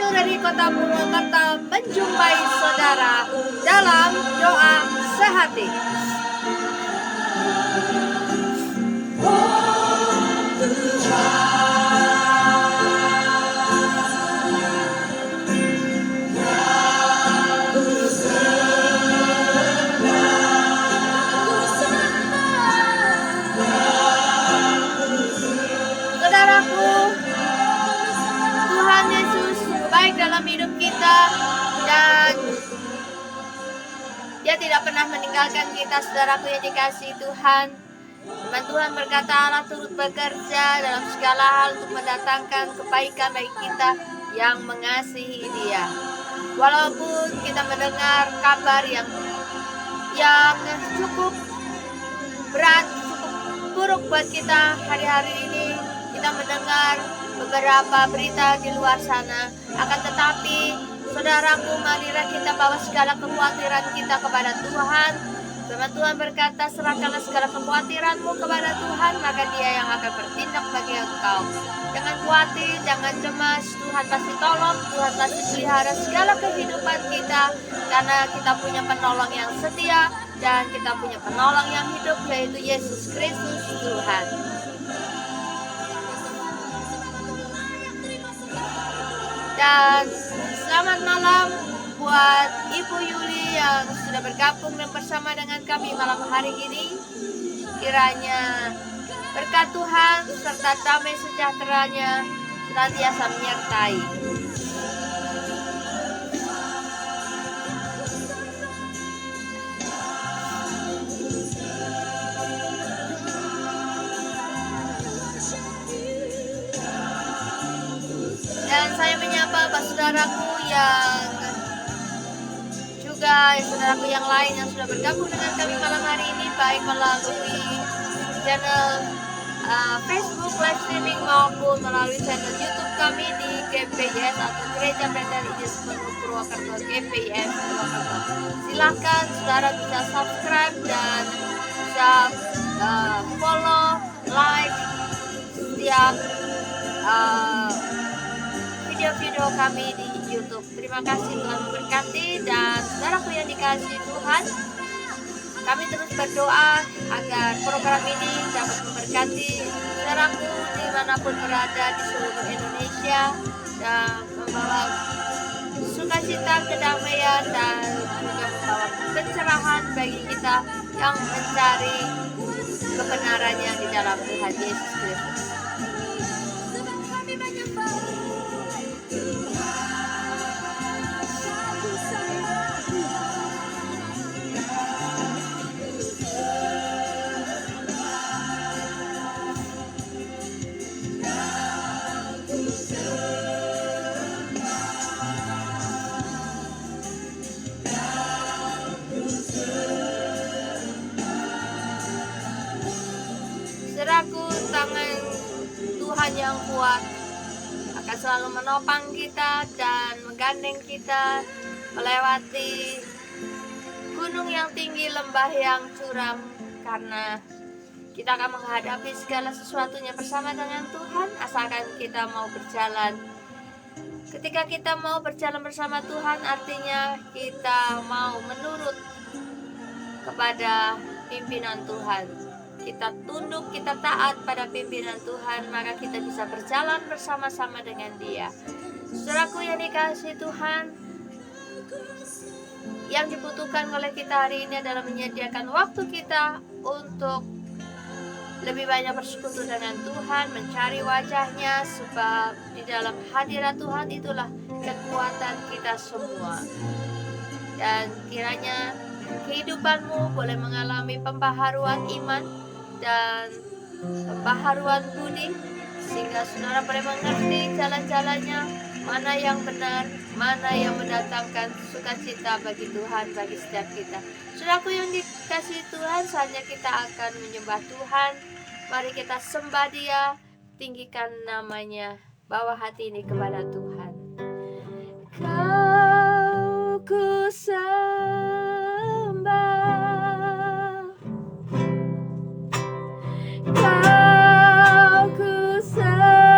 dari kota Purwakarta menjumpai saudara dalam doa sehati. Saudaraku, Tuhan Yesus baik dalam hidup kita dan Dia tidak pernah meninggalkan kita, saudaraku yang dikasihi Tuhan. Firman Tuhan berkata, Allah turut bekerja dalam segala hal untuk mendatangkan kebaikan bagi kita yang mengasihi Dia. Walaupun kita mendengar kabar yang cukup berat, cukup buruk buat kita hari-hari ini, kita mendengar beberapa berita di luar sana. Akan tetapi, saudaraku, marilah kita bawa segala kekhawatiran kita kepada Tuhan. Firman Tuhan berkata, serahkanlah segala kekhawatiranmu kepada Tuhan, maka Dia yang akan bertindak bagi engkau. Jangan khawatir, jangan cemas, Tuhan pasti tolong, Tuhan pasti pelihara segala kehidupan kita, karena kita punya penolong yang setia, dan kita punya penolong yang hidup, yaitu Yesus Kristus Tuhan. Dan selamat malam buat Ibu Yuli yang sudah bergabung dan bersama dengan kami malam hari ini. Kiranya berkat Tuhan serta damai sejahteranya senantiasa menyertai. Dan saya menyapa saudaraku yang juga saudaraku yang lain yang sudah bergabung dengan kami malam hari ini, baik melalui channel Facebook live streaming maupun melalui channel YouTube kami di GPIS atau Gereja Bethel Injil Penuh Purwakarta, GPIS Purwakarta. Silakan saudara bisa subscribe dan bisa follow, like setiap video-video kami di YouTube. Terima kasih, Tuhan memberkati. Dan saudaraku yang dikasihi Tuhan, kami terus berdoa agar program ini dapat memberkati saudaraku dimanapun berada di seluruh Indonesia dan membawa sukacita, kedamaian, dan juga membawa pencerahan bagi kita yang mencari kebenarannya di dalam Tuhan Yesus Kristus. Saudaraku, tangan Tuhan yang kuat akan selalu menopang kita dan menggandeng kita melewati gunung yang tinggi, lembah yang curam, karena kita akan menghadapi segala sesuatunya bersama dengan Tuhan, asalkan kita mau berjalan. Ketika kita mau berjalan bersama Tuhan, artinya kita mau menurut kepada pimpinan Tuhan. Kita tunduk, kita taat pada pimpinan Tuhan, maka kita bisa berjalan bersama-sama dengan Dia. Saudaraku yang dikasihi Tuhan, yang dibutuhkan oleh kita hari ini adalah menyediakan waktu kita untuk lebih banyak bersekutu dengan Tuhan, mencari wajah-Nya, sebab di dalam hadirat Tuhan itulah kekuatan kita semua. Dan kiranya kehidupanmu boleh mengalami pembaharuan iman dan pembaharuan budi, sehingga saudara boleh mengerti jalan-jalannya, mana yang benar, mana yang mendatangkan sukacita bagi Tuhan, bagi setiap kita. Saudaraku yang dikasihi Tuhan, saatnya kita akan menyembah Tuhan. Mari kita sembah Dia, tinggikan namanya, bawa hati ini kepada Tuhan. Kau ku sembah, kau ku sembah,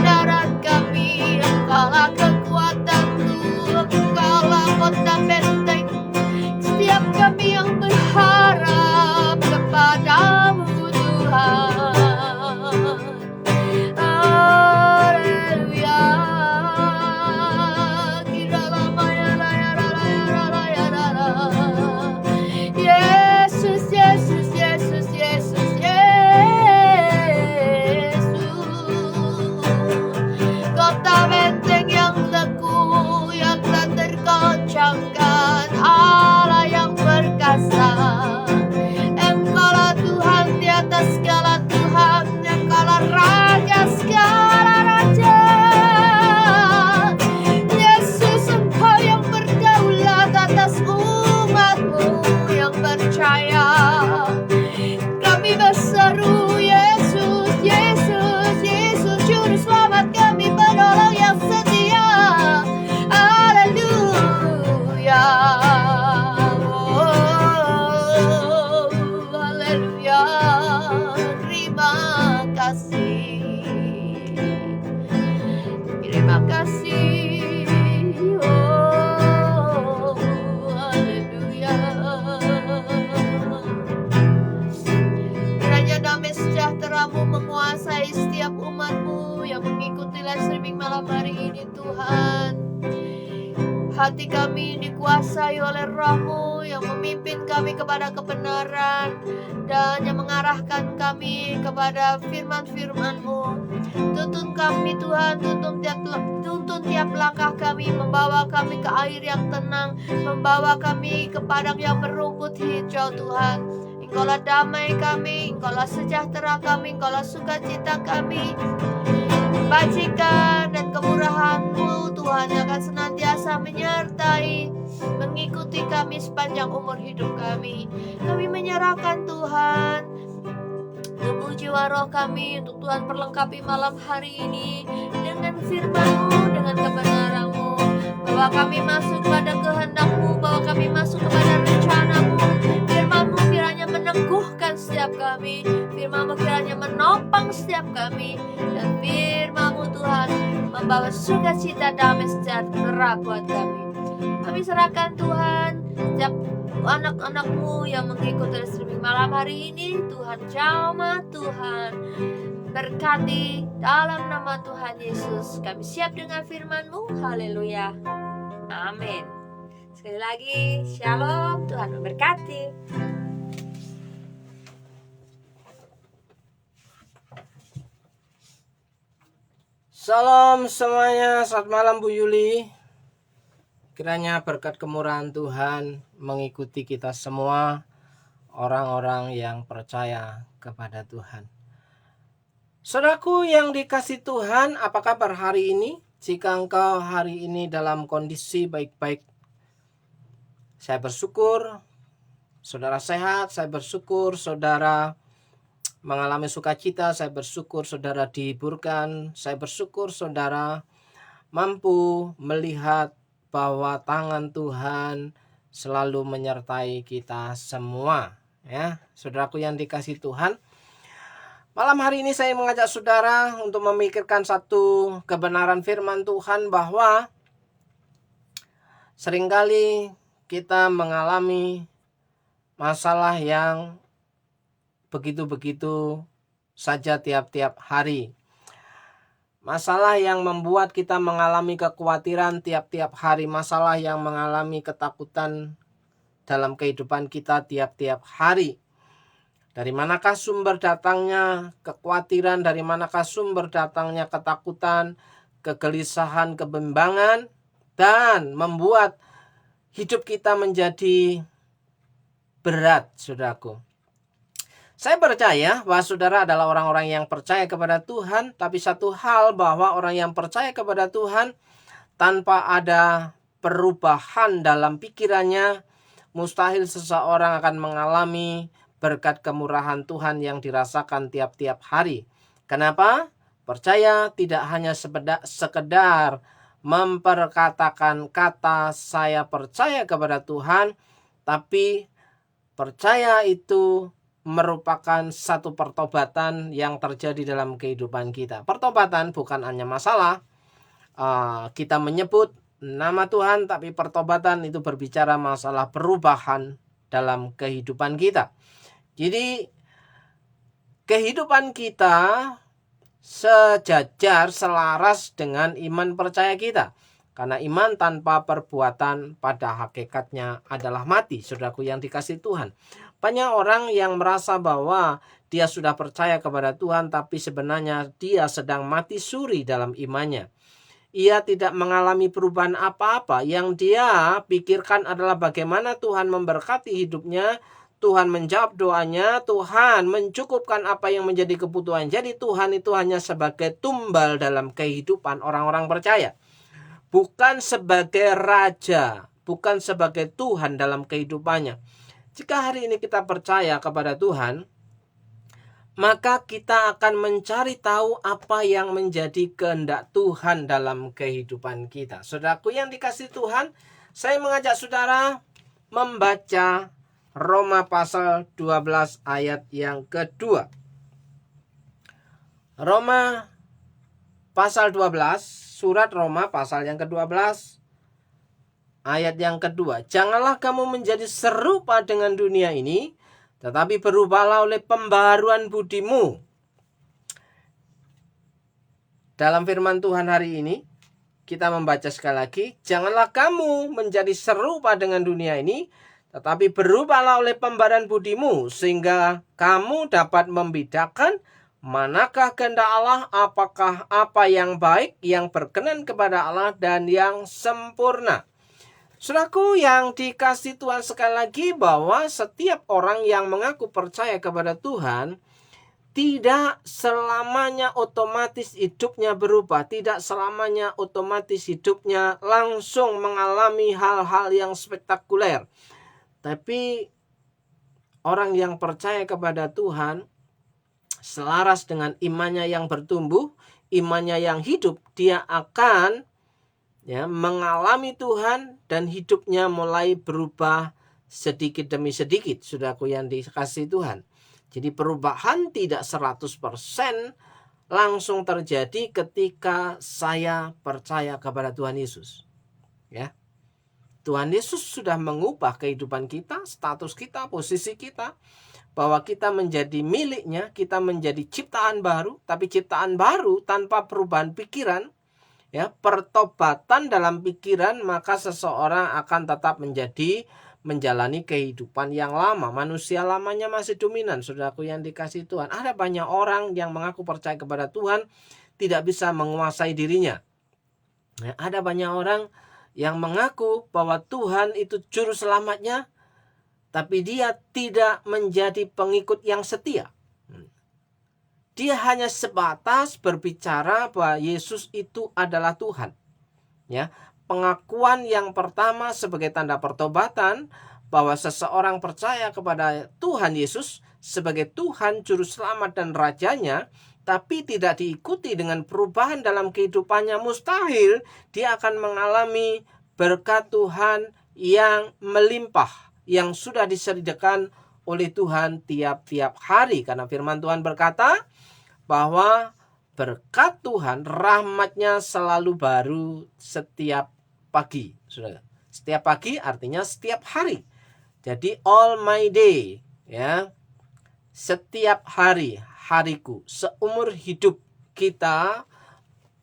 darat kami, Engkaulah kekuatanku, Engkaulah kota benteng. Setiap kami yang berharap kepadamu Tuhan. Haleluya. Yesus, Yesus, Yesus, Yesus, Yesus. Kota benteng yang teguh, yang tak tergoncangkan, Allah yang perkasa. Engkaulah Tuhan di atas segala Tuhan, Engkaulah Raja segala Raja. Yesus, Engkau yang berdaulat atas umat-Mu yang percaya. Kami berseru Yesus, Yesus, Yesus, Juru Selamat kami, penolong yang setia. Haleluya. Oh, haleluya. Terima kasih. Terima kasih. Oh, haleluya. Kiranya damai sejahtera-Mu menguasai setiap umat-Mu yang mengikuti live streaming malam hari ini Tuhan. Hati kami dikuasai oleh Roh-Mu yang memimpin kami kepada kebenaran dan yang mengarahkan kami kepada firman-firman-Mu. Tuntun kami Tuhan, tuntun tiap langkah kami, membawa kami ke air yang tenang, membawa kami ke padang yang berumput hijau Tuhan. Engkaulah damai kami, Engkaulah sejahtera kami, Engkaulah sukacita kami. Kebajikan dan kemurahan-Mu Tuhan yang akan senantiasa menyertai, mengikuti kami sepanjang umur hidup kami. Kami menyerahkan Tuhan tubuh jiwa roh kami untuk Tuhan perlengkapi malam hari ini dengan firman-Mu, dengan kebenaran-Mu. Bahwa kami masuk pada kehendak-Mu, bahwa kami masuk kepada rencana-Mu. Firman-Mu kiranya meneguhkan setiap kami, firman-Mu kiranya menopang setiap kami, dan firman-Mu Tuhan membawa sukacita damai sejahtera buat kami. Kami serahkan Tuhan setiap anak-anak-Mu yang mengikuti streaming malam hari ini. Tuhan jamah, Tuhan berkati dalam nama Tuhan Yesus. Kami siap dengan firman-Mu. Haleluya. Amin. Sekali lagi, shalom. Tuhan memberkati. Salam semuanya, selamat malam Bu Yuli. Kiranya berkat kemurahan Tuhan mengikuti kita semua, orang-orang yang percaya kepada Tuhan. Saudaraku yang dikasih Tuhan, apa kabar hari ini? Jika engkau hari ini dalam kondisi baik-baik, saya bersyukur saudara sehat, saya bersyukur saudara mengalami sukacita, saya bersyukur saudara dihiburkan, saya bersyukur saudara mampu melihat bahwa tangan Tuhan selalu menyertai kita semua. Ya, saudaraku yang dikasih Tuhan, malam hari ini saya mengajak saudara untuk memikirkan satu kebenaran firman Tuhan, bahwa seringkali kita mengalami masalah yang begitu-begitu saja tiap-tiap hari. Masalah yang membuat kita mengalami kekhawatiran tiap-tiap hari. Masalah yang mengalami ketakutan dalam kehidupan kita tiap-tiap hari. Dari manakah sumber datangnya kekhawatiran? Dari manakah sumber datangnya ketakutan, kegelisahan, kebimbangan, dan membuat hidup kita menjadi berat, saudaraku. Saya percaya bahwa saudara adalah orang-orang yang percaya kepada Tuhan, tapi satu hal bahwa orang yang percaya kepada Tuhan tanpa ada perubahan dalam pikirannya, mustahil seseorang akan mengalami berkat kemurahan Tuhan yang dirasakan tiap-tiap hari. Kenapa? Percaya tidak hanya sekedar memperkatakan kata saya percaya kepada Tuhan, tapi percaya itu merupakan satu pertobatan yang terjadi dalam kehidupan kita. Pertobatan bukan hanya masalah kita menyebut nama Tuhan, tapi pertobatan itu berbicara masalah perubahan dalam kehidupan kita. Jadi kehidupan kita sejajar, selaras dengan iman percaya kita. Karena iman tanpa perbuatan pada hakikatnya adalah mati, saudaraku yang dikasihi Tuhan. Banyak orang yang merasa bahwa dia sudah percaya kepada Tuhan, tapi sebenarnya dia sedang mati suri dalam imannya. Ia tidak mengalami perubahan apa-apa. Yang dia pikirkan adalah bagaimana Tuhan memberkati hidupnya, Tuhan menjawab doanya, Tuhan mencukupkan apa yang menjadi kebutuhan. Jadi Tuhan itu hanya sebagai tumbal dalam kehidupan orang-orang percaya. Bukan sebagai raja, bukan sebagai Tuhan dalam kehidupannya. Jika hari ini kita percaya kepada Tuhan, maka kita akan mencari tahu apa yang menjadi kehendak Tuhan dalam kehidupan kita. Saudaraku yang dikasihi Tuhan, saya mengajak saudara membaca Roma pasal 12 ayat yang kedua. Roma pasal 12, surat Roma pasal yang ke-12, ayat yang kedua. Janganlah kamu menjadi serupa dengan dunia ini, tetapi berubahlah oleh pembaharuan budimu. Dalam firman Tuhan hari ini, kita membaca sekali lagi. Janganlah kamu menjadi serupa dengan dunia ini, tetapi berubahlah oleh pembaharuan budimu, sehingga kamu dapat membedakan manakah kehendak Allah, apakah apa yang baik, yang berkenan kepada Allah, dan yang sempurna. Saudaraku yang dikasihi Tuhan, sekali lagi bahwa setiap orang yang mengaku percaya kepada Tuhan tidak selamanya otomatis hidupnya berubah, tidak selamanya otomatis hidupnya langsung mengalami hal-hal yang spektakuler. Tapi orang yang percaya kepada Tuhan selaras dengan imannya yang bertumbuh, imannya yang hidup, dia akan mengalami Tuhan dan hidupnya mulai berubah sedikit demi sedikit, saudaraku yang dikasihi Tuhan. Jadi perubahan tidak 100% langsung terjadi ketika saya percaya kepada Tuhan Yesus. Ya. Tuhan Yesus sudah mengubah kehidupan kita, status kita, posisi kita, bahwa kita menjadi miliknya, kita menjadi ciptaan baru, tapi ciptaan baru tanpa perubahan pikiran, pertobatan dalam pikiran, maka seseorang akan tetap menjalani kehidupan yang lama. Manusia lamanya masih dominan, saudaraku yang dikasihi Tuhan. Ada banyak orang yang mengaku percaya kepada Tuhan tidak bisa menguasai dirinya. Ada banyak orang yang mengaku bahwa Tuhan itu juru selamatnya, tapi dia tidak menjadi pengikut yang setia. Dia hanya sebatas berbicara bahwa Yesus itu adalah Tuhan. Ya, pengakuan yang pertama sebagai tanda pertobatan bahwa seseorang percaya kepada Tuhan Yesus sebagai Tuhan juru selamat dan rajanya, tapi tidak diikuti dengan perubahan dalam kehidupannya, mustahil dia akan mengalami berkat Tuhan yang melimpah, yang sudah disediakan oleh Tuhan tiap-tiap hari. Karena firman Tuhan berkata bahwa berkat Tuhan, rahmatnya selalu baru setiap pagi. Setiap pagi artinya setiap hari. Jadi all my day, ya. Setiap hari, hariku, seumur hidup kita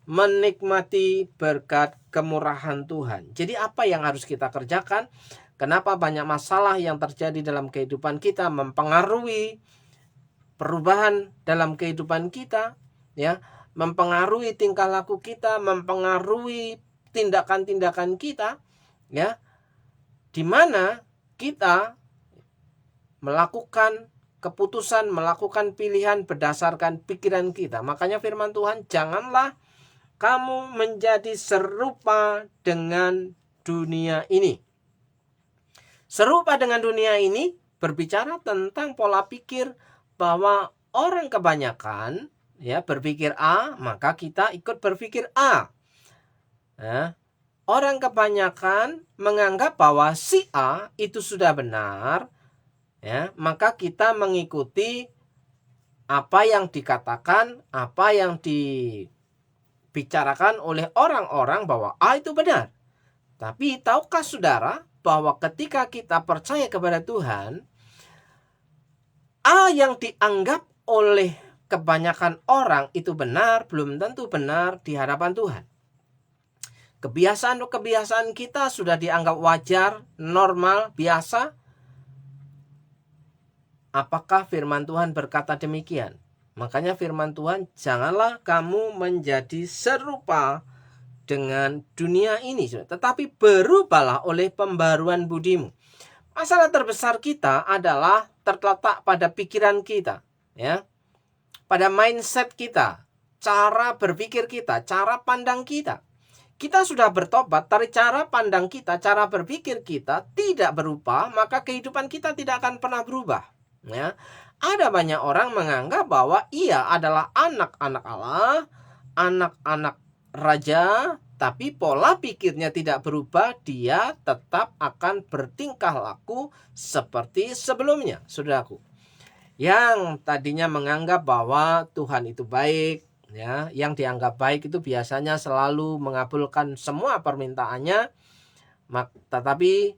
menikmati berkat kemurahan Tuhan. Jadi apa yang harus kita kerjakan? Kenapa banyak masalah yang terjadi dalam kehidupan kita mempengaruhi perubahan dalam kehidupan kita, ya, mempengaruhi tingkah laku kita, mempengaruhi tindakan-tindakan kita, ya, di mana kita melakukan keputusan, melakukan pilihan berdasarkan pikiran kita. Makanya firman Tuhan, janganlah kamu menjadi serupa dengan dunia ini. Serupa dengan dunia ini berbicara tentang pola pikir bahwa orang kebanyakan berpikir A, maka kita ikut berpikir A. Orang kebanyakan menganggap bahwa si A itu sudah benar, ya, maka kita mengikuti apa yang dikatakan, apa yang dibicarakan oleh orang-orang bahwa itu benar. Tapi tahukah saudara bahwa ketika kita percaya kepada Tuhan, yang dianggap oleh kebanyakan orang itu benar, belum tentu benar di hadapan Tuhan. Kebiasaan-kebiasaan kita sudah dianggap wajar, normal, biasa. Apakah firman Tuhan berkata demikian? Makanya firman Tuhan, janganlah kamu menjadi serupa dengan dunia ini, tetapi berubahlah oleh pembaruan budimu. Masalah terbesar kita adalah terletak pada pikiran kita, ya, pada mindset kita, cara berpikir kita, cara pandang kita. Kita sudah bertobat, dari cara pandang kita, cara berpikir kita tidak berubah, maka kehidupan kita tidak akan pernah berubah. Ya, ada banyak orang menganggap bahwa ia adalah anak-anak Allah, anak-anak raja, tapi pola pikirnya tidak berubah, dia tetap akan bertingkah laku seperti sebelumnya, saudaraku. Yang tadinya menganggap bahwa Tuhan itu baik, ya, yang dianggap baik itu biasanya selalu mengabulkan semua permintaannya, tetapi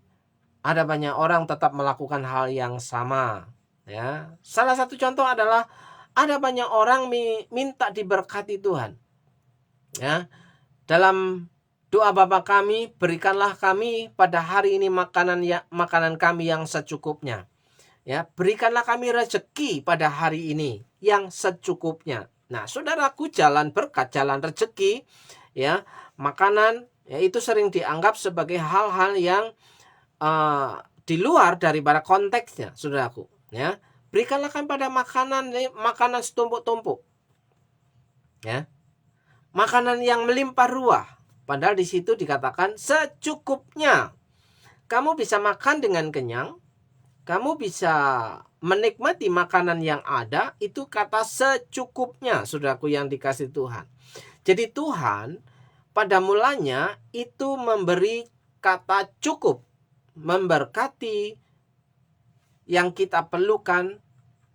ada banyak orang tetap melakukan hal yang sama, ya. Salah satu contoh adalah ada banyak orang minta diberkati Tuhan, ya. Dalam doa Bapa kami, berikanlah kami pada hari ini makanan kami yang secukupnya. Ya, berikanlah kami rezeki pada hari ini yang secukupnya. Nah, saudaraku, jalan berkat, jalan rezeki, ya, makanan, ya, itu sering dianggap sebagai hal-hal yang di luar daripada konteksnya, saudaraku. Ya, berikanlah kami pada makanan setumpuk-tumpuk, ya, makanan yang melimpah ruah. Padahal di situ dikatakan secukupnya. Kamu bisa makan dengan kenyang. Kamu bisa menikmati makanan yang ada, itu kata secukupnya, saudaraku yang dikasih Tuhan. Jadi Tuhan pada mulanya itu memberi kata cukup, memberkati yang kita perlukan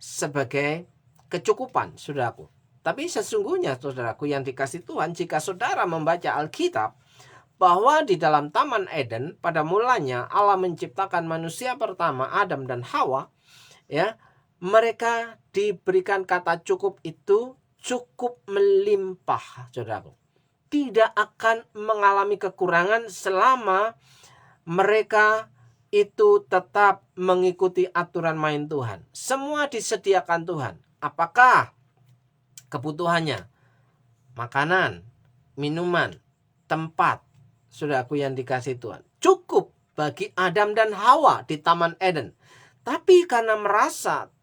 sebagai kecukupan, saudaraku. Tapi sesungguhnya, saudaraku yang dikasih Tuhan, jika saudara membaca Alkitab, bahwa di dalam Taman Eden pada mulanya Allah menciptakan manusia pertama, Adam dan Hawa, ya, mereka diberikan kata cukup itu cukup melimpah, saudaraku. Tidak akan mengalami kekurangan selama mereka itu tetap mengikuti aturan main Tuhan. Semua disediakan Tuhan. Apakah kebutuhannya? Makanan, minuman, tempat, saudaraku yang dikasih Tuhan, cukup bagi Adam dan Hawa di Taman Eden. Tapi karena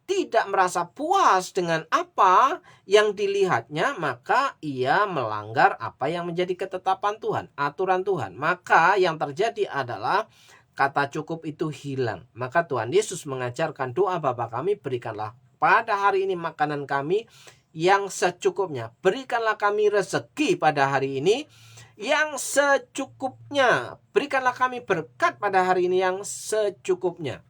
tidak merasa puas dengan apa yang dilihatnya, maka ia melanggar apa yang menjadi ketetapan Tuhan, aturan Tuhan. Maka yang terjadi adalah kata cukup itu hilang. Maka Tuhan Yesus mengajarkan doa Bapa kami, berikanlah pada hari ini makanan kami yang secukupnya. Berikanlah kami rezeki pada hari ini yang secukupnya. Berikanlah kami berkat pada hari ini yang secukupnya.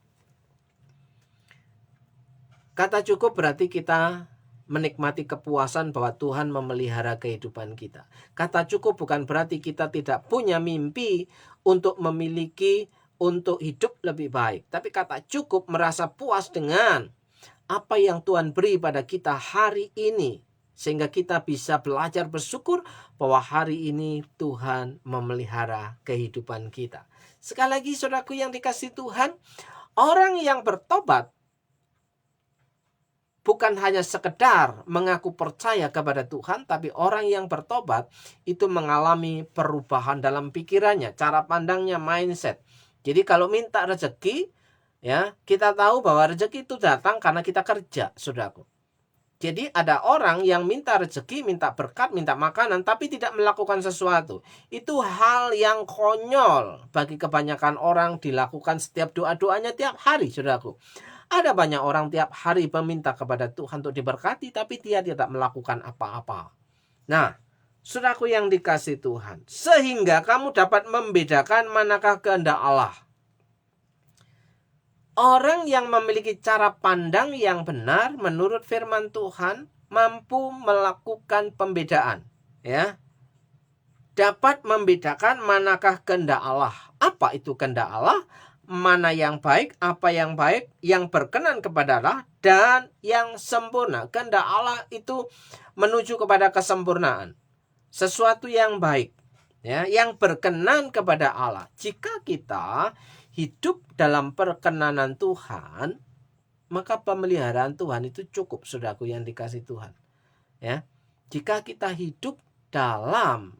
Kata cukup berarti kita menikmati kepuasan bahwa Tuhan memelihara kehidupan kita. Kata cukup bukan berarti kita tidak punya mimpi untuk memiliki, untuk hidup lebih baik. Tapi kata cukup merasa puas dengan apa yang Tuhan beri pada kita hari ini, sehingga kita bisa belajar bersyukur bahwa hari ini Tuhan memelihara kehidupan kita. Sekali lagi, saudaraku yang dikasih Tuhan, orang yang bertobat bukan hanya sekedar mengaku percaya kepada Tuhan, tapi orang yang bertobat itu mengalami perubahan dalam pikirannya, cara pandangnya, mindset. Jadi kalau minta rezeki, ya, kita tahu bahwa rezeki itu datang karena kita kerja, saudaraku. Jadi ada orang yang minta rezeki, minta berkat, minta makanan, tapi tidak melakukan sesuatu. Itu hal yang konyol bagi kebanyakan orang dilakukan setiap doa-doanya tiap hari, saudaraku. Ada banyak orang tiap hari meminta kepada Tuhan untuk diberkati, tapi dia tidak melakukan apa-apa. Nah, saudaraku yang dikasih Tuhan, sehingga kamu dapat membedakan manakah kehendak Allah. Orang yang memiliki cara pandang yang benar menurut firman Tuhan mampu melakukan pembedaan, ya. Dapat membedakan manakah kehendak Allah. Apa itu kehendak Allah? Mana yang baik, apa yang baik, yang berkenan kepada Allah, dan yang sempurna. Kehendak Allah itu menuju kepada kesempurnaan. Sesuatu yang baik, ya, yang berkenan kepada Allah. Jika kita hidup dalam perkenanan Tuhan, maka pemeliharaan Tuhan itu cukup, saudaraku yang dikasih Tuhan. Ya, jika kita hidup dalam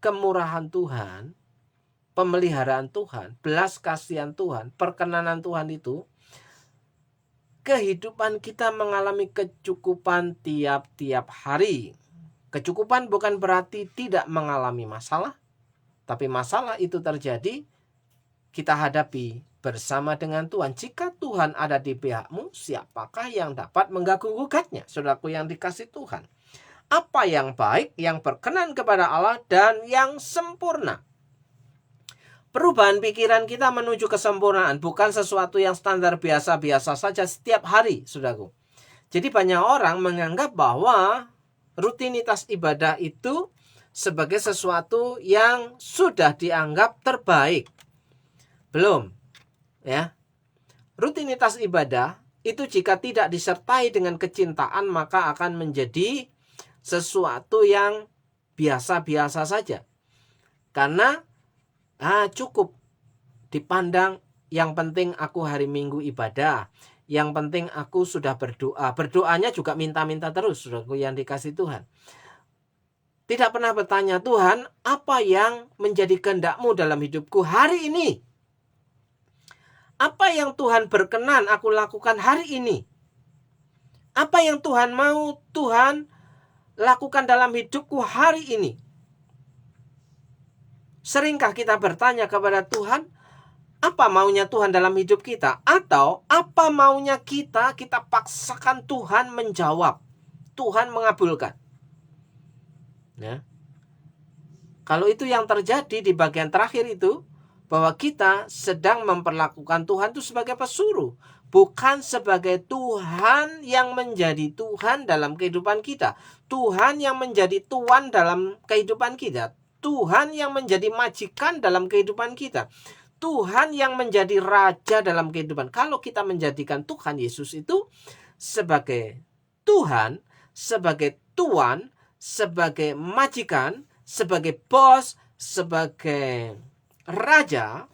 kemurahan Tuhan, pemeliharaan Tuhan, belas kasihan Tuhan, perkenanan Tuhan itu, kehidupan kita mengalami kecukupan tiap-tiap hari. Kecukupan bukan berarti tidak mengalami masalah, tapi masalah itu terjadi, kita hadapi bersama dengan Tuhan. Jika Tuhan ada di pihakmu, siapakah yang dapat mengganggu-gugatnya? Saudaraku yang dikasih Tuhan. Apa yang baik, yang berkenan kepada Allah, dan yang sempurna. Perubahan pikiran kita menuju kesempurnaan bukan sesuatu yang standar biasa-biasa saja setiap hari, saudaraku. Jadi banyak orang menganggap bahwa rutinitas ibadah itu sebagai sesuatu yang sudah dianggap terbaik. Belum, ya. Rutinitas ibadah itu jika tidak disertai dengan kecintaan maka akan menjadi sesuatu yang biasa-biasa saja. Karena cukup dipandang, yang penting aku hari Minggu ibadah, yang penting aku sudah berdoa. Berdoanya juga minta-minta terus, saudaraku yang dikasih Tuhan. Tidak pernah bertanya, Tuhan, apa yang menjadi kehendak-Mu dalam hidupku hari ini? Apa yang Tuhan berkenan aku lakukan hari ini? Apa yang Tuhan mau Tuhan lakukan dalam hidupku hari ini? Seringkah kita bertanya kepada Tuhan, apa maunya Tuhan dalam hidup kita? Atau apa maunya kita paksakan Tuhan menjawab, Tuhan mengabulkan. Ya. Kalau itu yang terjadi di bagian terakhir itu, bahwa kita sedang memperlakukan Tuhan itu sebagai pesuruh, bukan sebagai Tuhan yang menjadi Tuhan dalam kehidupan kita. Tuhan yang menjadi Tuhan dalam kehidupan kita. Tuhan yang menjadi majikan dalam kehidupan kita. Tuhan yang menjadi raja dalam kehidupan. Kalau kita menjadikan Tuhan Yesus itu sebagai Tuhan, sebagai tuan, sebagai majikan, sebagai bos, sebagai raja,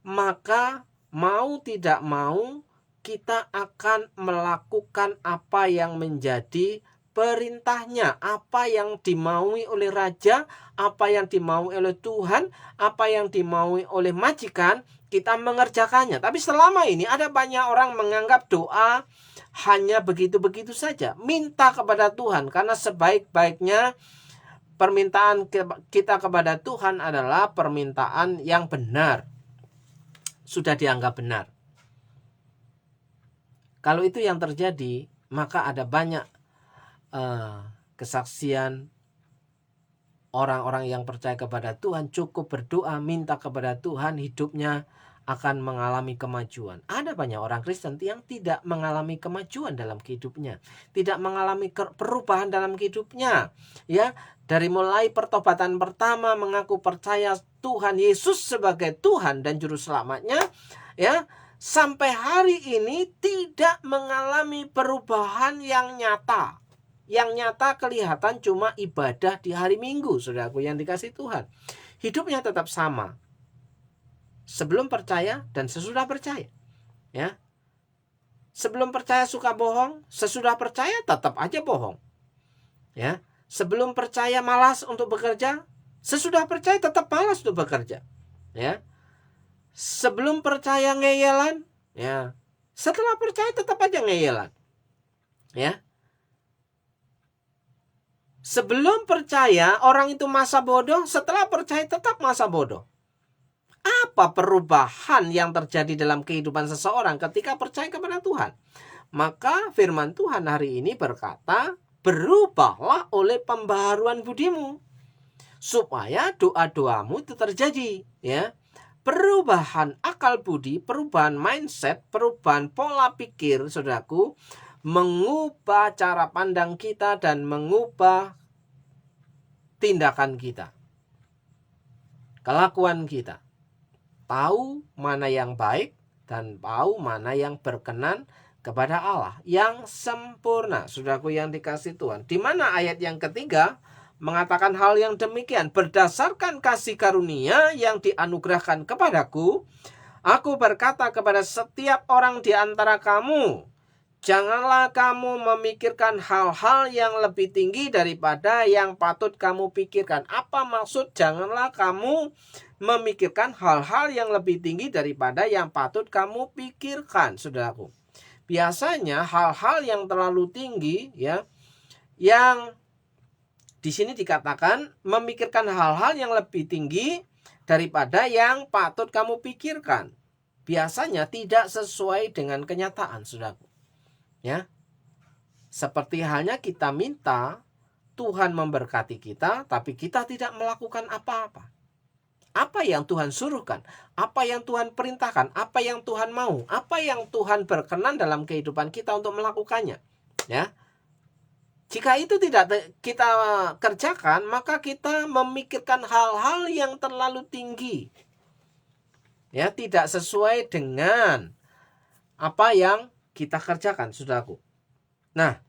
maka mau tidak mau kita akan melakukan apa yang menjadi perintahnya, apa yang dimaui oleh raja, apa yang dimaui oleh Tuhan, apa yang dimaui oleh majikan, kita mengerjakannya. Tapi selama ini ada banyak orang menganggap doa hanya begitu-begitu saja, minta kepada Tuhan, karena sebaik-baiknya permintaan kita kepada Tuhan adalah permintaan yang benar. Sudah dianggap benar. Kalau itu yang terjadi, maka ada banyak kesaksian orang-orang yang percaya kepada Tuhan, cukup berdoa, minta kepada Tuhan, hidupnya akan mengalami kemajuan. Ada banyak orang Kristen yang tidak mengalami kemajuan dalam hidupnya, tidak mengalami perubahan dalam hidupnya. Ya, dari mulai pertobatan pertama, mengaku percaya Tuhan Yesus sebagai Tuhan dan Juru Selamatnya, ya, sampai hari ini tidak mengalami perubahan yang nyata. Yang nyata kelihatan cuma ibadah di hari Minggu, saudaraku yang dikasih Tuhan. Hidupnya tetap sama. Sebelum percaya dan sesudah percaya. Ya. Sebelum percaya suka bohong, sesudah percaya tetap aja bohong. Ya. Sebelum percaya malas untuk bekerja, sesudah percaya tetap malas untuk bekerja. Ya. Sebelum percaya ngeyelan, ya. Setelah percaya tetap aja ngeyelan. Ya. Sebelum percaya orang itu masa bodoh, setelah percaya tetap masa bodoh. Apa perubahan yang terjadi dalam kehidupan seseorang ketika percaya kepada Tuhan? Maka firman Tuhan hari ini berkata, berubahlah oleh pembaharuan budimu, supaya doa-doamu itu terjadi. Ya, Perubahan akal budi, perubahan mindset, perubahan pola pikir, saudaraku, mengubah cara pandang kita dan mengubah tindakan kita, kelakuan kita. Tahu mana yang baik dan tahu mana yang berkenan kepada Allah yang sempurna. Saudaraku yang dikasih Tuhan, di mana ayat yang ketiga mengatakan hal yang demikian. Berdasarkan kasih karunia yang dianugerahkan kepadaku, aku berkata kepada setiap orang di antara kamu, janganlah kamu memikirkan hal-hal yang lebih tinggi daripada yang patut kamu pikirkan. Apa maksud janganlah kamu memikirkan hal-hal yang lebih tinggi daripada yang patut kamu pikirkan, saudaraku? Biasanya hal-hal yang terlalu tinggi, ya, yang di sini dikatakan memikirkan hal-hal yang lebih tinggi daripada yang patut kamu pikirkan, biasanya tidak sesuai dengan kenyataan, saudaraku. Ya, seperti halnya kita minta Tuhan memberkati kita, tapi kita tidak melakukan apa-apa. Apa yang Tuhan suruhkan, apa yang Tuhan perintahkan, apa yang Tuhan mau, apa yang Tuhan berkenan dalam kehidupan kita untuk melakukannya. Ya, jika itu tidak kita kerjakan, maka kita memikirkan hal-hal yang terlalu tinggi. Ya, tidak sesuai dengan apa yang kita kerjakan, saudaraku. Nah,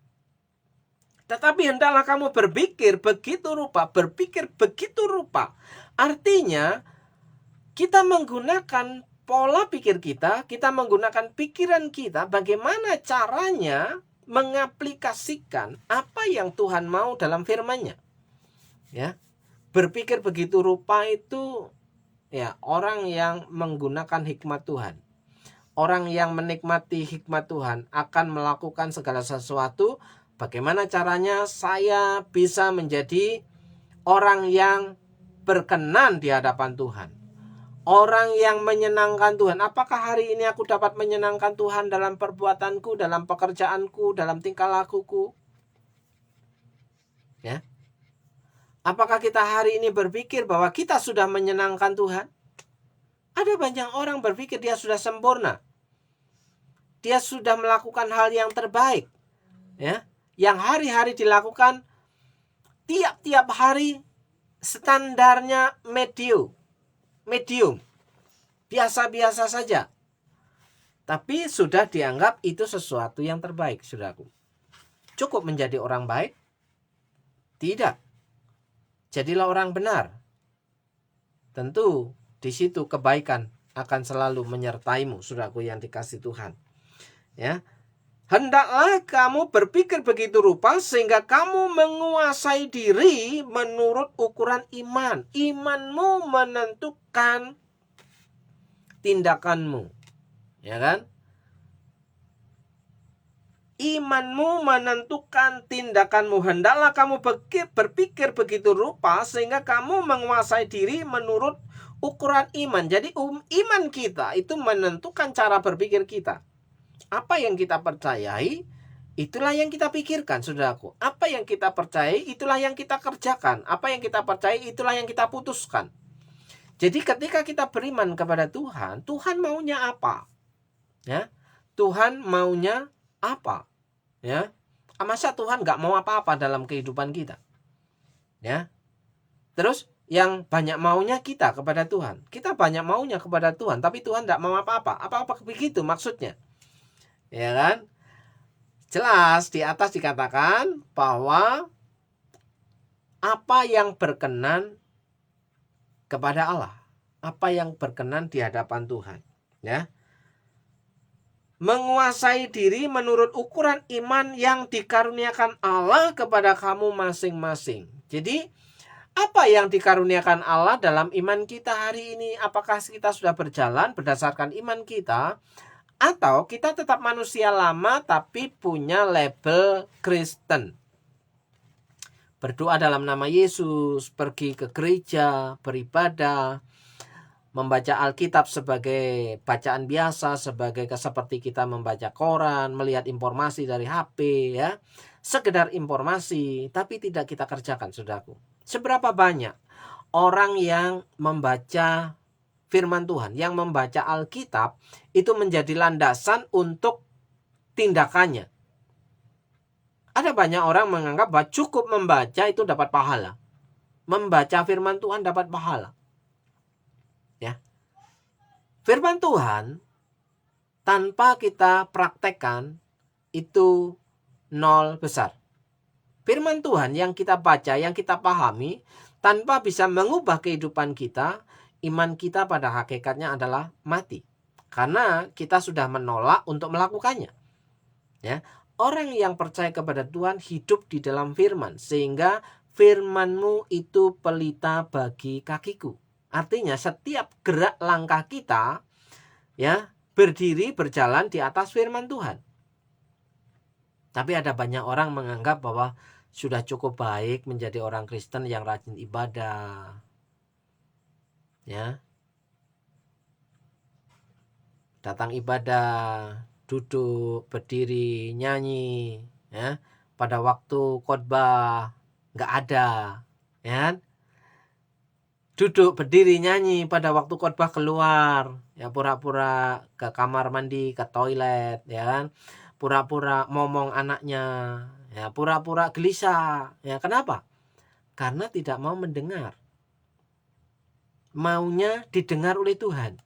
tetapi hendaklah kamu berpikir begitu rupa. Artinya, kita menggunakan pola pikir kita menggunakan pikiran kita, bagaimana caranya mengaplikasikan apa yang Tuhan mau dalam firman-Nya. Ya, berpikir begitu rupa itu, ya, orang yang menggunakan hikmat Tuhan. Orang yang menikmati hikmat Tuhan akan melakukan segala sesuatu. Bagaimana caranya saya bisa menjadi orang yang berkenan di hadapan Tuhan, orang yang menyenangkan Tuhan. Apakah hari ini aku dapat menyenangkan Tuhan dalam perbuatanku, dalam pekerjaanku, dalam tingkah lakuku? Ya. Apakah kita hari ini berpikir bahwa kita sudah menyenangkan Tuhan? Ada banyak orang berpikir dia sudah sempurna. Dia sudah melakukan hal yang terbaik. Ya, yang hari-hari dilakukan, tiap-tiap hari standarnya medium, biasa-biasa saja. Tapi sudah dianggap itu sesuatu yang terbaik, saudaraku. Cukup menjadi orang baik? Tidak. Jadilah orang benar. Tentu di situ kebaikan akan selalu menyertaimu, saudaraku yang dikasih Tuhan. Ya. Hendaklah kamu berpikir begitu rupa sehingga kamu menguasai diri menurut ukuran iman. Imanmu menentukan tindakanmu. Ya kan? Imanmu menentukan tindakanmu. Hendaklah kamu berpikir begitu rupa sehingga kamu menguasai diri menurut ukuran iman. Jadi iman kita itu menentukan cara berpikir kita. Apa yang kita percayai, itulah yang kita pikirkan, saudaraku. Apa yang kita percayai, itulah yang kita kerjakan. Apa yang kita percayai, itulah yang kita putuskan. Jadi ketika kita beriman kepada Tuhan, Tuhan maunya apa? Ya, Tuhan maunya apa? Ya, masa Tuhan nggak mau apa-apa dalam kehidupan kita? Ya, terus yang banyak maunya kita kepada Tuhan. Kita banyak maunya kepada Tuhan, tapi Tuhan nggak mau apa-apa. Apa-apa begitu maksudnya? Ya kan? Jelas di atas dikatakan bahwa apa yang berkenan kepada Allah, apa yang berkenan di hadapan Tuhan, ya. Menguasai diri menurut ukuran iman yang dikaruniakan Allah kepada kamu masing-masing. Jadi, apa yang dikaruniakan Allah dalam iman kita hari ini? Apakah kita sudah berjalan berdasarkan iman kita? Atau kita tetap manusia lama tapi punya label Kristen. Berdoa dalam nama Yesus, pergi ke gereja, beribadah, membaca Alkitab sebagai bacaan biasa, seperti kita membaca koran, melihat informasi dari HP, ya. Sekedar informasi, tapi tidak kita kerjakan, saudaraku. Seberapa banyak orang yang membaca firman Tuhan, yang membaca Alkitab itu menjadi landasan untuk tindakannya. Ada banyak orang menganggap bahwa cukup membaca itu dapat pahala. Membaca firman Tuhan dapat pahala. Ya. Firman Tuhan tanpa kita praktekkan itu nol besar. Firman Tuhan yang kita baca, yang kita pahami, tanpa bisa mengubah kehidupan kita, iman kita pada hakikatnya adalah mati. Karena kita sudah menolak untuk melakukannya. Ya. Orang yang percaya kepada Tuhan hidup di dalam firman, sehingga firman-Mu itu pelita bagi kakiku. Artinya setiap gerak langkah kita ya berdiri berjalan di atas firman Tuhan. Tapi ada banyak orang menganggap bahwa sudah cukup baik menjadi orang Kristen yang rajin ibadah. Ya. Datang ibadah, duduk, berdiri, nyanyi, ya. Pada waktu khotbah nggak ada, ya. Duduk, berdiri, nyanyi, pada waktu khotbah keluar, ya pura-pura ke kamar mandi, ke toilet, ya kan. Pura-pura ngomong anaknya, ya pura-pura gelisah, ya kenapa? Karena tidak mau mendengar. Maunya didengar oleh Tuhan.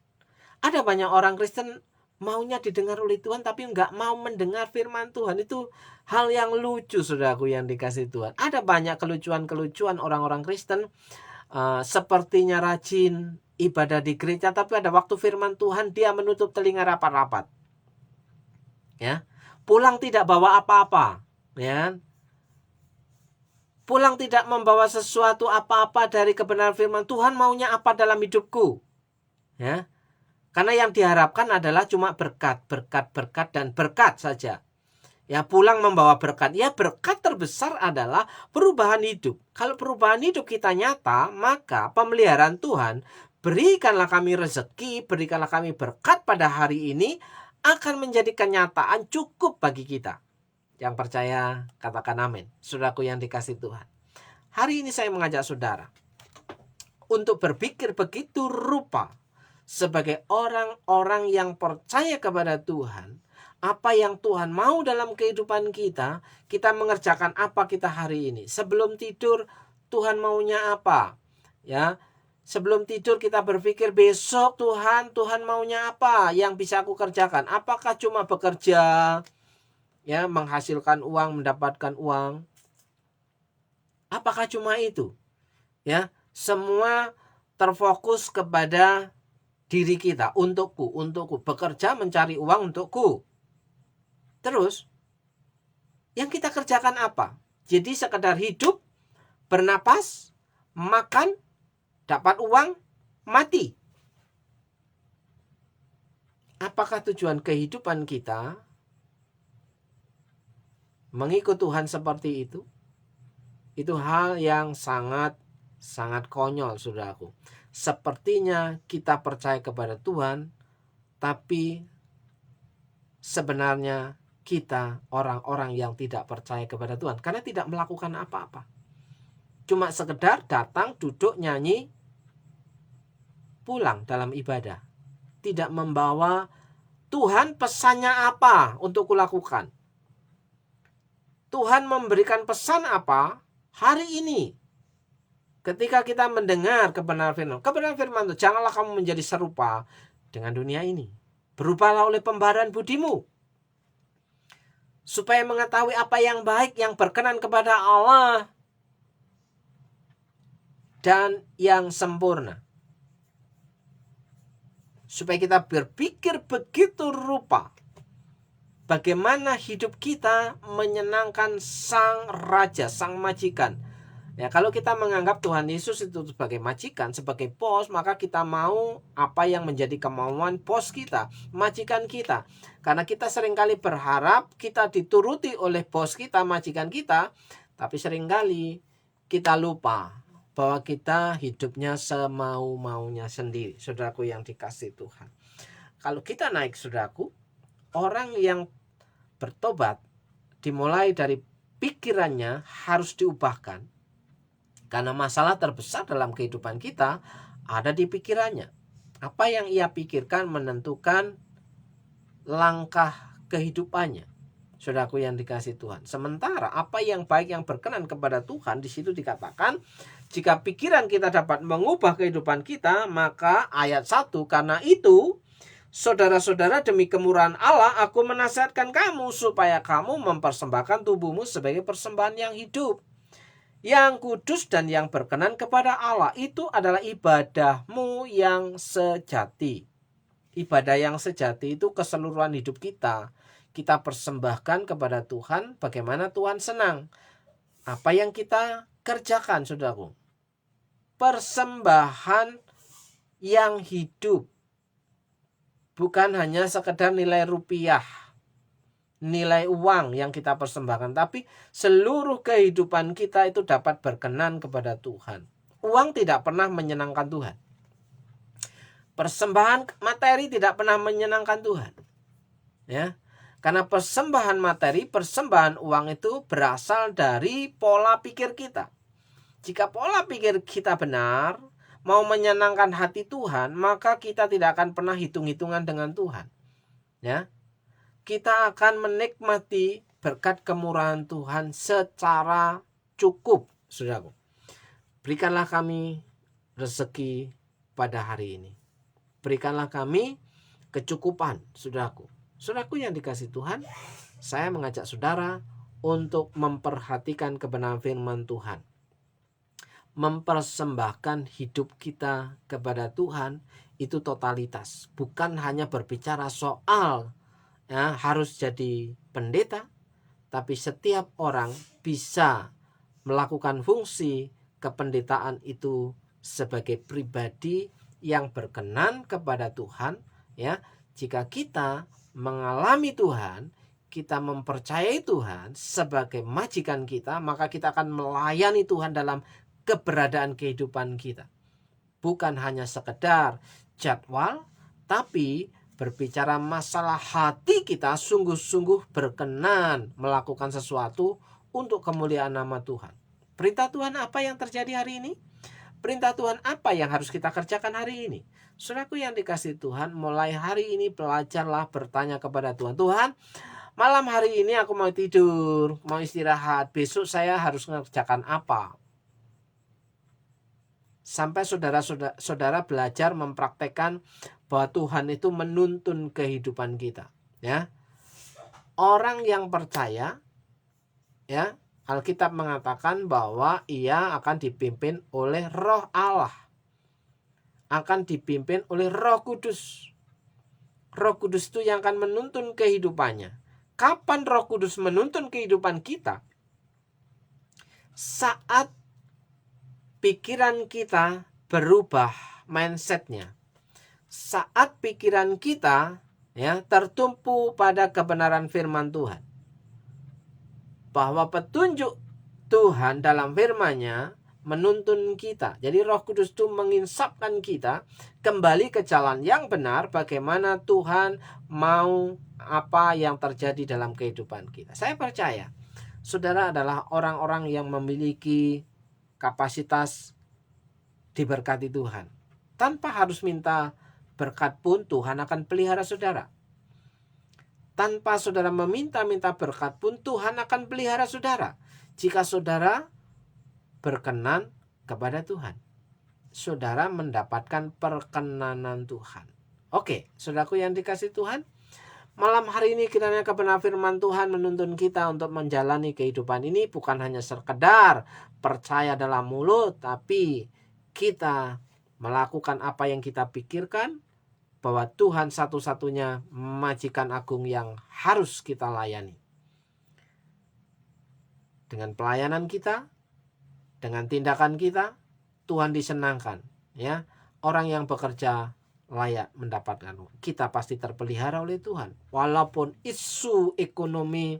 Ada banyak orang Kristen maunya didengar oleh Tuhan tapi nggak mau mendengar firman Tuhan. Itu hal yang lucu, saudaraku yang dikasih Tuhan. Ada banyak kelucuan-kelucuan orang-orang Kristen sepertinya rajin ibadah di gereja, tapi ada waktu firman Tuhan dia menutup telinga rapat-rapat. Ya, pulang tidak bawa apa-apa, ya. Pulang tidak membawa sesuatu apa-apa dari kebenaran firman Tuhan. Maunya apa dalam hidupku, ya. Karena yang diharapkan adalah cuma berkat, berkat, berkat, dan berkat saja. Ya, pulang membawa berkat. Ya, berkat terbesar adalah perubahan hidup. Kalau perubahan hidup kita nyata, maka pemeliharaan Tuhan, berikanlah kami rezeki, berikanlah kami berkat pada hari ini, akan menjadi kenyataan cukup bagi kita. Yang percaya, katakan amin. Saudaraku yang dikasih Tuhan. Hari ini saya mengajak saudara untuk berpikir begitu rupa sebagai orang-orang yang percaya kepada Tuhan. Apa yang Tuhan mau dalam kehidupan kita, kita mengerjakan apa kita hari ini. Sebelum tidur, Tuhan maunya apa? Ya, sebelum tidur kita berpikir besok Tuhan maunya apa yang bisa aku kerjakan? Apakah cuma bekerja, ya, menghasilkan uang, mendapatkan uang? Apakah cuma itu? Ya, semua terfokus kepada diri kita, untukku, bekerja mencari uang untukku. Terus, yang kita kerjakan apa? Jadi sekedar hidup, bernapas, makan, dapat uang, mati. Apakah tujuan kehidupan kita mengikut Tuhan seperti itu? Itu hal yang sangat konyol, saudaraku. Sepertinya kita percaya kepada Tuhan, tapi sebenarnya kita orang-orang yang tidak percaya kepada Tuhan karena tidak melakukan apa-apa. Cuma sekedar datang, duduk, nyanyi, pulang dalam ibadah. Tidak membawa Tuhan pesannya apa untuk kulakukan. Tuhan memberikan pesan apa hari ini. Ketika kita mendengar kebenaran firman itu, janganlah kamu menjadi serupa dengan dunia ini. Berubahlah oleh pembaharuan budimu, supaya mengetahui apa yang baik, yang berkenan kepada Allah, dan yang sempurna. Supaya kita berpikir begitu rupa bagaimana hidup kita menyenangkan Sang Raja, Sang Majikan. Ya, kalau kita menganggap Tuhan Yesus itu sebagai majikan, sebagai bos, maka kita mau apa yang menjadi kemauan bos kita, majikan kita. Karena kita seringkali berharap kita dituruti oleh bos kita, majikan kita, tapi seringkali kita lupa bahwa kita hidupnya semau-maunya sendiri. Saudaraku yang dikasih Tuhan. Kalau kita naik, saudaraku, orang yang bertobat dimulai dari pikirannya harus diubahkan. Karena masalah terbesar dalam kehidupan kita ada di pikirannya. Apa yang ia pikirkan menentukan langkah kehidupannya. Saudaraku yang dikasihi Tuhan. Sementara apa yang baik yang berkenan kepada Tuhan, di situ dikatakan jika pikiran kita dapat mengubah kehidupan kita, maka ayat 1, karena itu saudara-saudara, demi kemurahan Allah aku menasihatkan kamu supaya kamu mempersembahkan tubuhmu sebagai persembahan yang hidup, yang kudus dan yang berkenan kepada Allah. Itu adalah ibadahmu yang sejati. Ibadah yang sejati itu keseluruhan hidup kita. Kita persembahkan kepada Tuhan bagaimana Tuhan senang. Apa yang kita kerjakan, saudaraku. Persembahan yang hidup. Bukan hanya sekedar nilai rupiah, nilai uang yang kita persembahkan, tapi seluruh kehidupan kita itu dapat berkenan kepada Tuhan. Uang tidak pernah menyenangkan Tuhan. Persembahan materi tidak pernah menyenangkan Tuhan. Ya. Karena persembahan materi, persembahan uang itu berasal dari pola pikir kita. Jika pola pikir kita benar, mau menyenangkan hati Tuhan, maka kita tidak akan pernah hitung-hitungan dengan Tuhan. Ya. Kita akan menikmati berkat kemurahan Tuhan secara cukup, saudaraku. Berikanlah kami rezeki pada hari ini. Berikanlah kami kecukupan, saudaraku. Saudaraku yang dikasihi Tuhan, saya mengajak saudara untuk memperhatikan kebenaran firman Tuhan. Mempersembahkan hidup kita kepada Tuhan itu totalitas. Bukan hanya berbicara soal harus jadi pendeta, tapi setiap orang bisa melakukan fungsi kependetaan itu sebagai pribadi yang berkenan kepada Tuhan. Ya, jika kita mengalami Tuhan, kita mempercayai Tuhan sebagai majikan kita, maka kita akan melayani Tuhan dalam keberadaan kehidupan kita. Bukan hanya sekedar jadwal, tapi berbicara masalah hati kita sungguh-sungguh berkenan melakukan sesuatu untuk kemuliaan nama Tuhan. Perintah Tuhan apa yang terjadi hari ini? Perintah Tuhan apa yang harus kita kerjakan hari ini? Saudaraku yang dikasihi Tuhan, mulai hari ini belajarlah bertanya kepada Tuhan. Tuhan, malam hari ini aku mau tidur, mau istirahat. Besok saya harus mengerjakan apa? Sampai saudara belajar mempraktekkan bahwa Tuhan itu menuntun kehidupan kita. Ya, orang yang percaya, ya, Alkitab mengatakan bahwa ia akan dipimpin oleh Roh Allah, akan dipimpin oleh Roh Kudus. Roh Kudus itu yang akan menuntun kehidupannya. Kapan Roh Kudus menuntun kehidupan kita? Saat pikiran kita berubah mindsetnya. Saat pikiran kita tertumpu pada kebenaran firman Tuhan. Bahwa petunjuk Tuhan dalam firman-Nya menuntun kita. Jadi Roh Kudus itu menginsapkan kita kembali ke jalan yang benar, bagaimana Tuhan mau apa yang terjadi dalam kehidupan kita. Saya percaya saudara adalah orang-orang yang memiliki kapasitas diberkati Tuhan. Tanpa harus minta berkat pun Tuhan akan pelihara saudara. Tanpa saudara meminta-minta berkat pun Tuhan akan pelihara saudara. Jika saudara berkenan kepada Tuhan, saudara mendapatkan perkenanan Tuhan. Oke, saudaraku yang dikasihi Tuhan, malam hari ini kiranya kebenaran firman Tuhan menuntun kita untuk menjalani kehidupan ini bukan hanya sekedar percaya dalam mulut, tapi kita melakukan apa yang kita pikirkan, bahwa Tuhan satu-satunya majikan agung yang harus kita layani. Dengan pelayanan kita, dengan tindakan kita, Tuhan disenangkan. Ya, orang yang bekerja layak mendapatkan. Kita pasti terpelihara oleh Tuhan. Walaupun isu ekonomi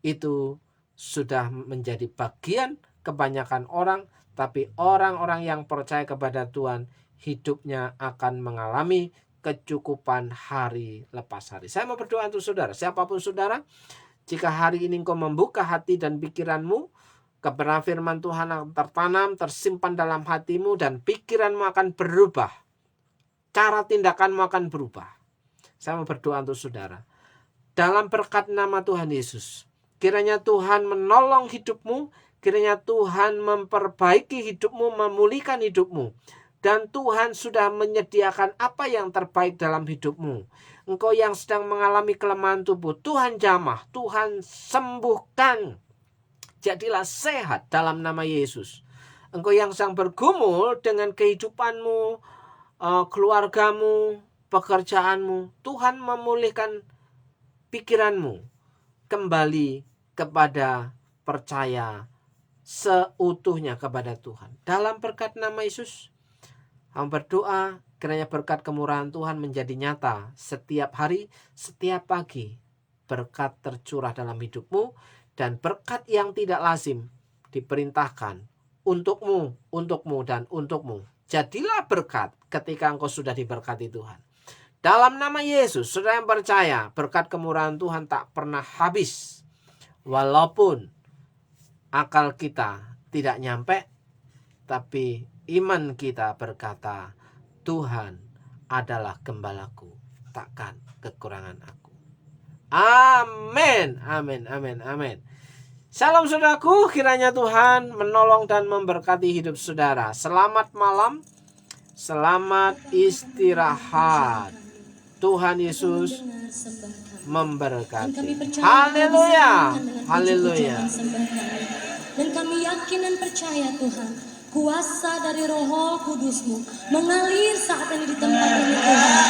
itu sudah menjadi bagian kebanyakan orang, tapi orang-orang yang percaya kepada Tuhan, hidupnya akan mengalami kecukupan hari lepas hari. Saya mau berdoa untuk saudara, siapapun saudara, jika hari ini engkau membuka hati dan pikiranmu, kebenaran firman Tuhan akan tertanam, tersimpan dalam hatimu, dan pikiranmu akan berubah. cara tindakanmu akan berubah. Saya mau berdoa untuk saudara. Dalam berkat nama Tuhan Yesus, kiranya Tuhan menolong hidupmu, kiranya Tuhan memperbaiki hidupmu, memulihkan hidupmu. Dan Tuhan sudah menyediakan apa yang terbaik dalam hidupmu. Engkau yang sedang mengalami kelemahan tubuh, Tuhan jamah, Tuhan sembuhkan. Jadilah sehat dalam nama Yesus. Engkau yang sedang bergumul dengan kehidupanmu, keluargamu, pekerjaanmu, Tuhan memulihkan pikiranmu kembali kepada percaya seutuhnya kepada Tuhan. Dalam berkat nama Yesus, hamba berdoa kiranya berkat kemurahan Tuhan menjadi nyata setiap hari, setiap pagi. Berkat tercurah dalam hidupmu dan berkat yang tidak lazim diperintahkan untukmu, dan untukmu. Jadilah berkat ketika engkau sudah diberkati Tuhan. Dalam nama Yesus, saudara yang percaya, berkat kemurahan Tuhan tak pernah habis. Walaupun akal kita tidak nyampe, tapi iman kita berkata, Tuhan adalah gembalaku, takkan kekurangan aku. Amin, amin, amin, amin. Salam saudaraku, kiranya Tuhan menolong dan memberkati hidup saudara. Selamat malam, selamat istirahat. Tuhan Yesus memberkati. Haleluya, haleluya. Dan kami yakin dan percaya Tuhan, kuasa dari Roh Kudus-Mu mengalir saat ini di tempat ini Tuhan.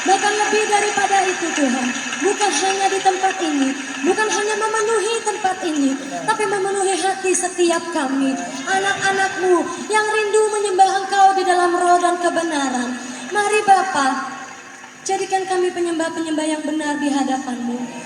Bahkan lebih daripada itu Tuhan, bukan hanya di tempat ini, bukan hanya memenuhi tempat ini, tapi memenuhi hati setiap kami, anak-anak-Mu yang rindu menyembah Engkau di dalam roh dan kebenaran. Mari Bapa, jadikan kami penyembah-penyembah yang benar di hadapan-Mu.